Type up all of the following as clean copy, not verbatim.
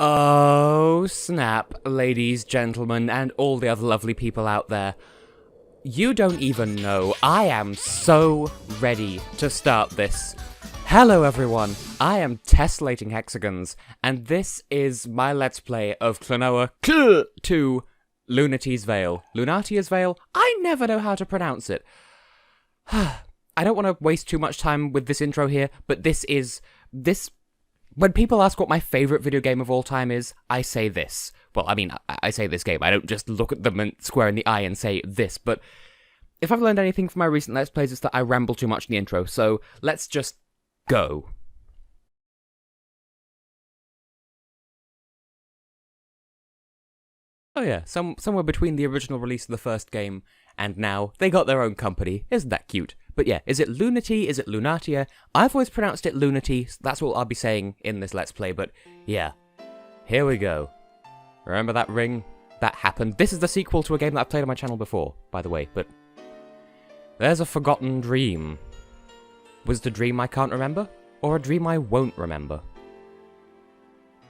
Oh, snap, ladies, gentlemen, and all the other lovely people out there. You don't even know, I am so ready to start this. Hello everyone, I am Tessellating Hexagons, and this is my Let's Play of Klonoa 2 Lunatea's Veil. Lunatea's Veil? I never know how to pronounce it. I don't want to waste too much time with this intro here, but when people ask what my favourite video game of all time is, I say this. Well, I mean, I say this game. I don't just look at them and square in the eye and say this, but if I've learned anything from my recent Let's Plays, it's that I ramble too much in the intro, so let's just go. Oh yeah, somewhere between the original release of the first game and now, they got their own company. Isn't that cute? But yeah, is it Lunatea? Is it Lunatea? I've always pronounced it Lunatea, so that's what I'll be saying in this Let's Play, but yeah. Here we go. Remember that ring? That happened. This is the sequel to a game that I've played on my channel before, by the way, but there's a forgotten dream. Was the dream I can't remember? Or a dream I won't remember?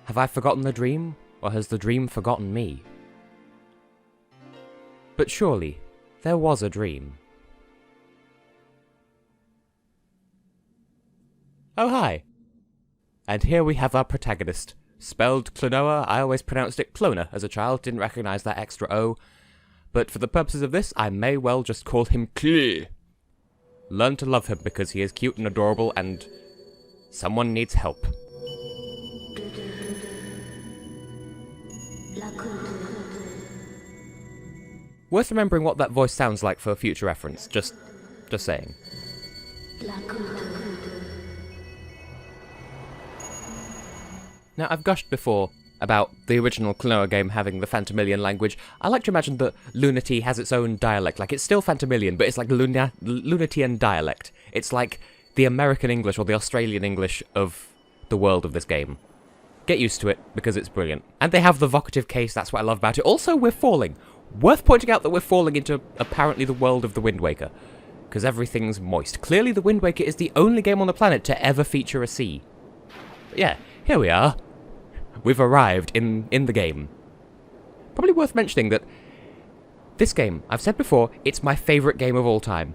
Have I forgotten the dream? Or has the dream forgotten me? But surely, there was a dream. Oh hi! And here we have our protagonist. Spelled Klonoa, I always pronounced it Clona as a child, didn't recognise that extra O. But for the purposes of this, I may well just call him Klee. Learn to love him because he is cute and adorable and someone needs help. Worth remembering what that voice sounds like for future reference, just saying. Now, I've gushed before about the original Klonoa game having the Phantomilian language. I like to imagine that Lunatea has its own dialect, like it's still Phantomilian, but it's like the Lunatean dialect. It's like the American English or the Australian English of the world of this game. Get used to it, because it's brilliant. And they have the vocative case, that's what I love about it. Also, we're falling. Worth pointing out that we're falling into, apparently, the world of the Wind Waker. Because everything's moist. Clearly, the Wind Waker is the only game on the planet to ever feature a sea. But yeah, here we are. We've arrived in the game. Probably worth mentioning that this game, I've said before, it's my favourite game of all time.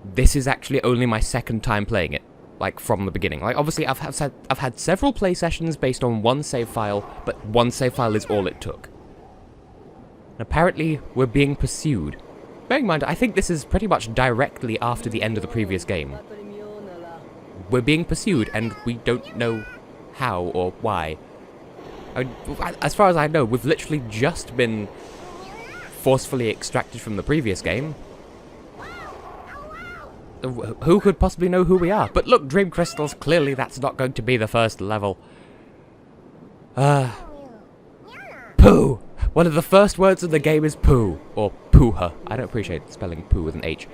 This is actually only my second time playing it, like from the beginning. Like obviously I've had several play sessions based on one save file, but one save file is all it took. And apparently we're being pursued. Bearing in mind, I think this is pretty much directly after the end of the previous game. We're being pursued and we don't know how or why. As far as I know, we've literally just been forcefully extracted from the previous game. Who could possibly know who we are? But look, Dream Crystals, clearly that's not going to be the first level. Poo! One of the first words in the game is poo, or pooha. I don't appreciate spelling poo with an H.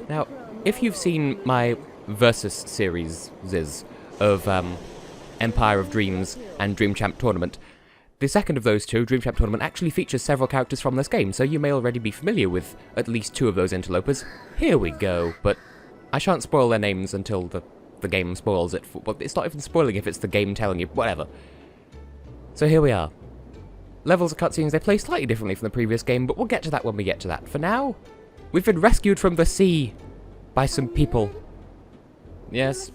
Now, if you've seen my Versus series of Empire of Dreams and Dream Champ Tournament, the second of those two, Dream Champ Tournament, actually features several characters from this game, so you may already be familiar with at least two of those interlopers. Here we go, but I shan't spoil their names until the game spoils it. Well, it's not even spoiling if it's the game telling you, whatever. So here we are. Levels of cutscenes, they play slightly differently from the previous game, but we'll get to that when we get to that. For now, we've been rescued from the sea by some people. Yes,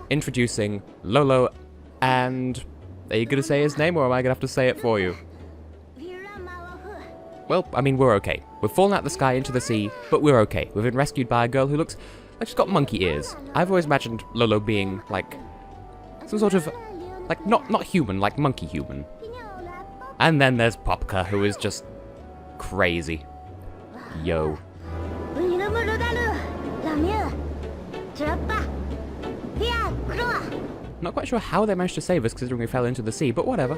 introducing Lolo, and are you going to say his name, or am I going to have to say it for you? Well, I mean, we're okay. We've fallen out of the sky into the sea, but we're okay. We've been rescued by a girl who looks like she's got monkey ears. I've always imagined Lolo being, like, some sort of, like, not human, like monkey human. And then there's Popka, who is just crazy. Yo. Not quite sure how they managed to save us considering we fell into the sea, but whatever.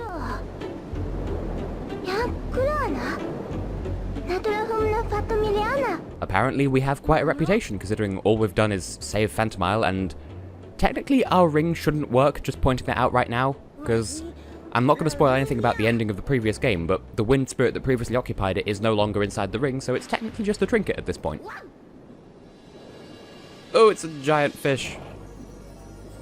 Apparently we have quite a reputation considering all we've done is save Phantomile, and technically our ring shouldn't work, just pointing that out right now, because I'm not going to spoil anything about the ending of the previous game, but the wind spirit that previously occupied it is no longer inside the ring, so it's technically just a trinket at this point. Oh, it's a giant fish.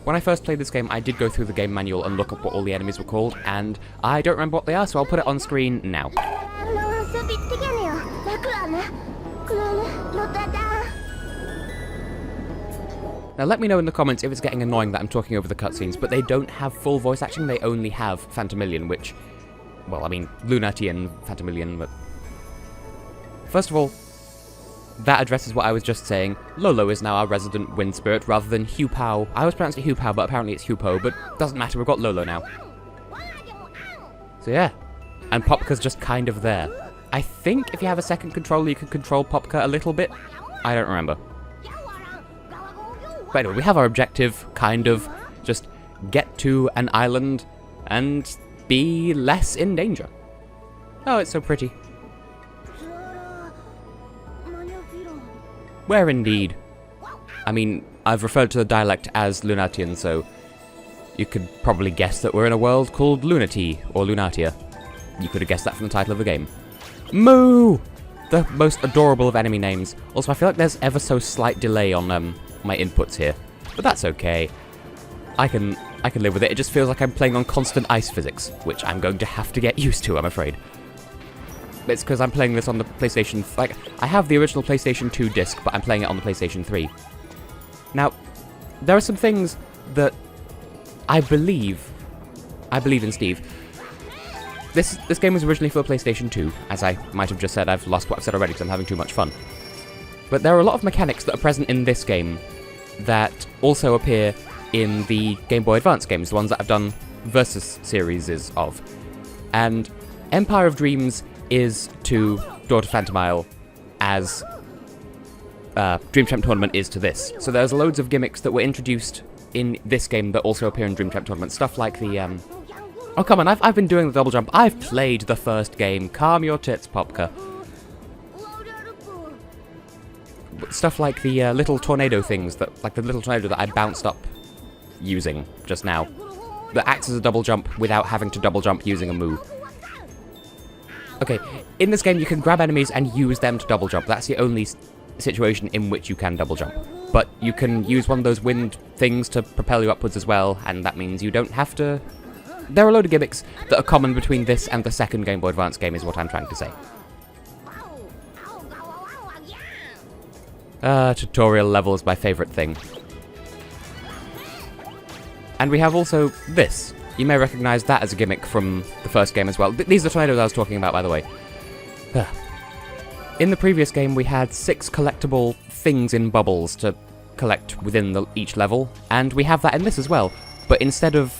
When I first played this game, I did go through the game manual and look up what all the enemies were called, and I don't remember what they are, so I'll put it on screen now. Now let me know in the comments if it's getting annoying that I'm talking over the cutscenes, but they don't have full voice acting, they only have Phantomilian, which, well, I mean, Lunatea and Phantomilian, but... First of all, that addresses what I was just saying. Lolo is now our resident wind spirit rather than Hupao. I always pronounced it Hupao, but apparently it's Hupo, but doesn't matter, we've got Lolo now. So yeah, and Popka's just kind of there. I think if you have a second controller you can control Popka a little bit. I don't remember. But anyway, we have our objective, kind of. Just get to an island and be less in danger. Oh, it's so pretty. Where indeed? I mean, I've referred to the dialect as Lunatean, so you could probably guess that we're in a world called Lunatea, or Lunatea. You could have guessed that from the title of the game. Moo! The most adorable of enemy names. Also, I feel like there's ever so slight delay on my inputs here, but that's okay. I can live with it. It just feels like I'm playing on constant ice physics, which I'm going to have to get used to, I'm afraid. It's because I'm playing this on the PlayStation... Like, I have the original PlayStation 2 disc, but I'm playing it on the PlayStation 3. Now, there are some things that I believe in Steve. This game was originally for PlayStation 2. As I might have just said, I've lost what I've said already because I'm having too much fun. But there are a lot of mechanics that are present in this game that also appear in the Game Boy Advance games, the ones that I've done Versus series of. And Empire of Dreams is to To Phantomile as Dream Champ Tournament is to this. So there's loads of gimmicks that were introduced in this game that also appear in Dream Champ Tournament. Stuff like the... Oh, come on, I've been doing the double jump. I've played the first game. Calm your tits, Popka. Stuff like the little tornado things, like the little tornado that I bounced up using just now. That acts as a double jump without having to double jump using a move. Okay, in this game you can grab enemies and use them to double jump. That's the only situation in which you can double jump. But you can use one of those wind things to propel you upwards as well, and that means you don't have to... There are a load of gimmicks that are common between this and the second Game Boy Advance game is what I'm trying to say. Tutorial level is my favourite thing. And we have also this. You may recognise that as a gimmick from the first game as well. These are the tornadoes I was talking about, by the way. In the previous game, we had 6 collectible things in bubbles to collect within each level, and we have that in this as well. But instead of...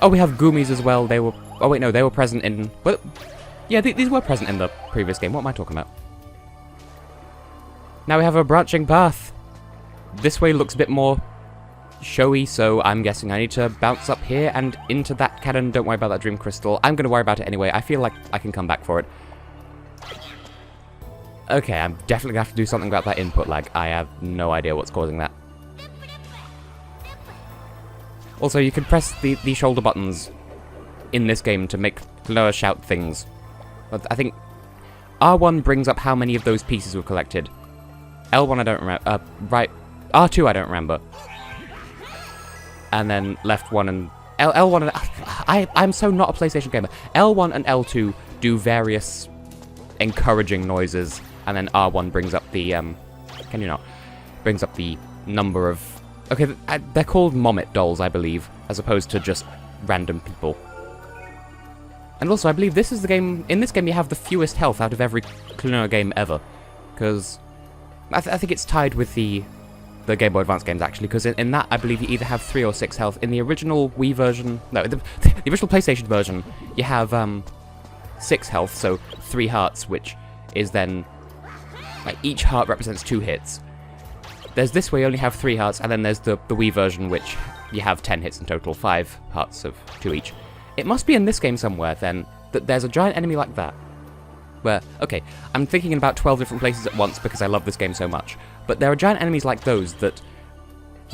Oh, we have Goomies as well. They were... Oh, wait, no, they were present in... Well, yeah, these were present in the previous game. What am I talking about? Now we have a branching path. This way looks a bit more showy, so I'm guessing I need to bounce up here and into that cannon. Don't worry about that dream crystal. I'm going to worry about it anyway. I feel like I can come back for it. Okay, I'm definitely going to have to do something about that input lag. I have no idea what's causing that. Also, you can press the shoulder buttons in this game to make Klonoa shout things. But I think R1 brings up how many of those pieces we've collected. L1 I don't remember. Right. R2 I don't remember. And then left 1 and... L1 and... I'm so not a PlayStation gamer. L1 and L2 do various encouraging noises, and then R1 brings up the... Can you not? Brings up the number of... Okay, they're called Mommet dolls, I believe, as opposed to just random people. And also, I believe this is the game... In this game, you have the fewest health out of every Klonoa game ever. Because... I think it's tied with the Game Boy Advance games, actually, because in that, I believe you either have 3 or 6 health. In the original Wii version... No, the original PlayStation version, you have 6 health, so 3 hearts, which is then... Like, each heart represents 2 hits. There's this where you only have 3 hearts, and then there's the Wii version, which you have 10 hits in total, 5 hearts of 2 each. It must be in this game somewhere, then, that there's a giant enemy like that. Where, okay, I'm thinking in about 12 different places at once because I love this game so much, but there are giant enemies like those that,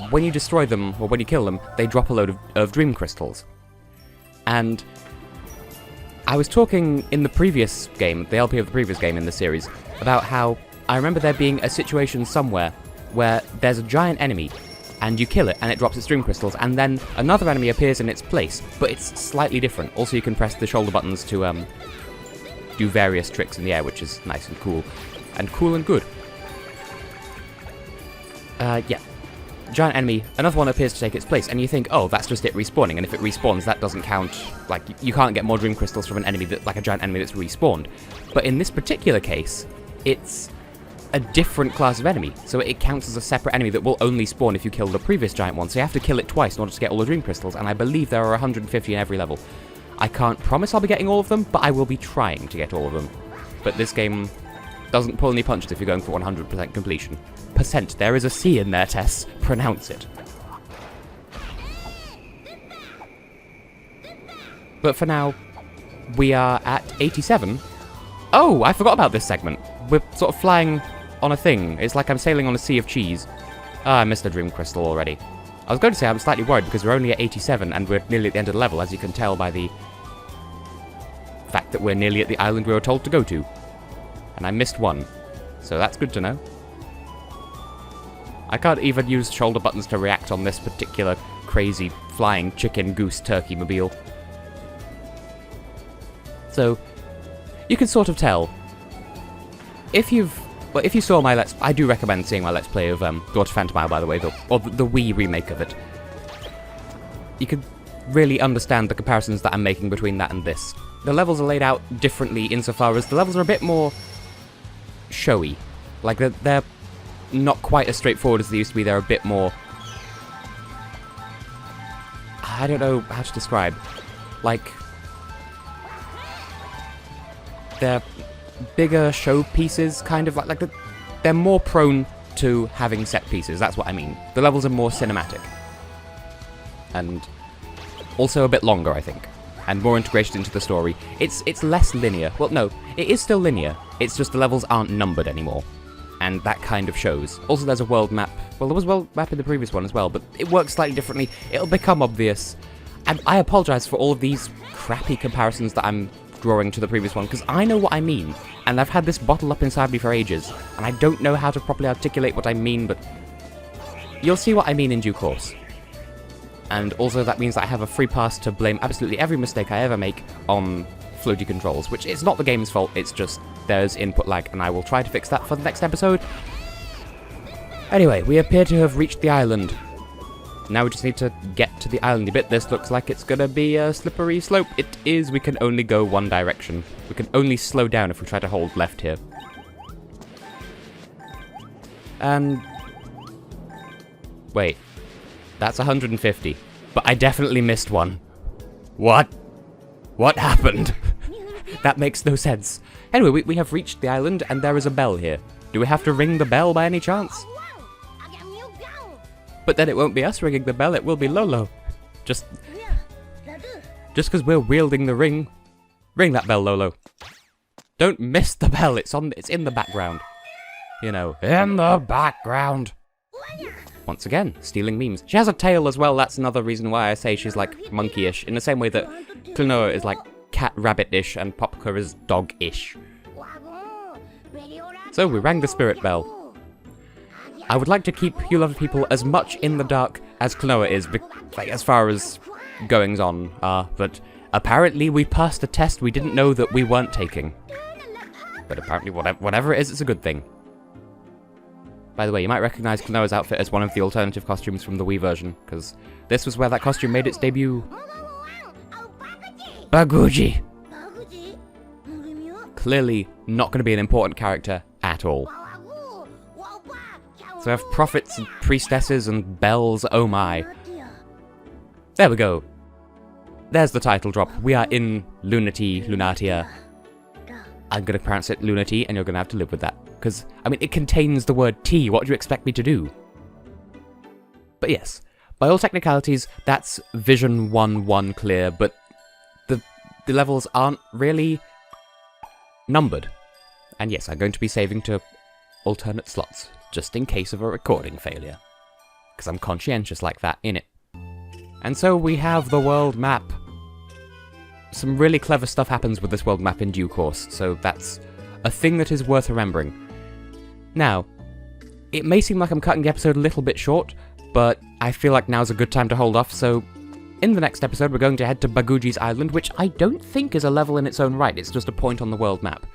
when you destroy them, or when you kill them, they drop a load of dream crystals. And I was talking in the previous game, the LP of the previous game in the series, about how I remember there being a situation somewhere where there's a giant enemy, and you kill it, and it drops its dream crystals, and then another enemy appears in its place, but it's slightly different. Also, you can press the shoulder buttons to do various tricks in the air, which is nice and cool and good. Yeah. Giant enemy, another one appears to take its place, and you think, oh, that's just it respawning, and if it respawns, that doesn't count. Like, you can't get more dream crystals from an enemy like a giant enemy that's respawned. But in this particular case, it's a different class of enemy, so it counts as a separate enemy that will only spawn if you kill the previous giant one, so you have to kill it twice in order to get all the dream crystals, and I believe there are 150 in every level. I can't promise I'll be getting all of them, but I will be trying to get all of them. But this game doesn't pull any punches if you're going for 100% completion. Percent. There is a C in there, Tess. Pronounce it. But for now, we are at 87. Oh, I forgot about this segment. We're sort of flying on a thing. It's like I'm sailing on a sea of cheese. Ah, I missed a dream crystal already. I was going to say I'm slightly worried because we're only at 87 and we're nearly at the end of the level, as you can tell by the fact that we're nearly at the island we were told to go to. And I missed one. So that's good to know. I can't even use shoulder buttons to react on this particular crazy flying chicken goose turkey mobile. So, you can sort of tell. If you saw my I do recommend seeing my Let's Play of To Phantomile, by the way, the Wii remake of it. You can really understand the comparisons that I'm making between that and this. The levels are laid out differently insofar as the levels are a bit more showy. Like, they're not quite as straightforward as they used to be. They're a bit more... I don't know how to describe. Like, they're bigger showpieces, kind of like they're more prone to having set pieces. That's what I mean. The levels are more cinematic. And also a bit longer, I think. And more integrated into the story. It's less linear. Well, no, it is still linear. It's just the levels aren't numbered anymore. And that kind of shows. Also, there's a world map. Well, there was a world map in the previous one as well, but it works slightly differently. It'll become obvious. And I apologize for all of these crappy comparisons that I'm drawing to the previous one, because I know what I mean. And I've had this bottled up inside me for ages. And I don't know how to properly articulate what I mean, but you'll see what I mean in due course. And also that means that I have a free pass to blame absolutely every mistake I ever make on floaty controls, which is not the game's fault, it's just there's input lag, and I will try to fix that for the next episode. Anyway, we appear to have reached the island. Now we just need to get to the islandy bit. This looks like it's gonna be a slippery slope. It is. We can only go one direction. We can only slow down if we try to hold left here. And... wait. That's 150. But I definitely missed one. What? What happened? That makes no sense. Anyway, we have reached the island, and there is a bell here. Do we have to ring the bell by any chance? But then it won't be us ringing the bell, it will be Lolo. Just because we're wielding the ring. Ring that bell, Lolo. Don't miss the bell, it's in the background. You know, in the background. Once again, stealing memes. She has a tail as well, that's another reason why I say she's like monkey-ish, in the same way that Klonoa is like cat-rabbit-ish and Popka is dog-ish. So we rang the spirit bell. I would like to keep you lovely people as much in the dark as Klonoa is, like, as far as goings-on are, but apparently we passed a test we didn't know that we weren't taking. But apparently whatever it is, it's a good thing. By the way, you might recognize Klonoa's outfit as one of the alternative costumes from the Wii version, because this was where that costume made its debut. Baguji! Clearly not going to be an important character at all. So we have prophets and priestesses and bells, oh my. There we go. There's the title drop. We are in Lunatea. I'm going to pronounce it Lunatea, and you're going to have to live with that. Because, I mean, it contains the word T. What do you expect me to do? But yes, by all technicalities, that's Vision 1-1 clear, but the levels aren't really numbered. And yes, I'm going to be saving to alternate slots, just in case of a recording failure. Because I'm conscientious like that, innit? And so we have the world map. Some really clever stuff happens with this world map in due course, so that's a thing that is worth remembering. Now, it may seem like I'm cutting the episode a little bit short, but I feel like now's a good time to hold off, so in the next episode we're going to head to Baguji's Island, which I don't think is a level in its own right, it's just a point on the world map.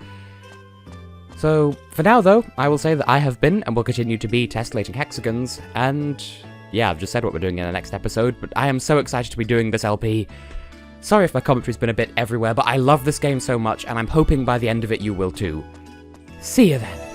So, for now though, I will say that I have been, and will continue to be, Tessellating Hexagons, and yeah, I've just said what we're doing in the next episode, but I am so excited to be doing this LP. Sorry if my commentary's been a bit everywhere, but I love this game so much, and I'm hoping by the end of it you will too. See you then.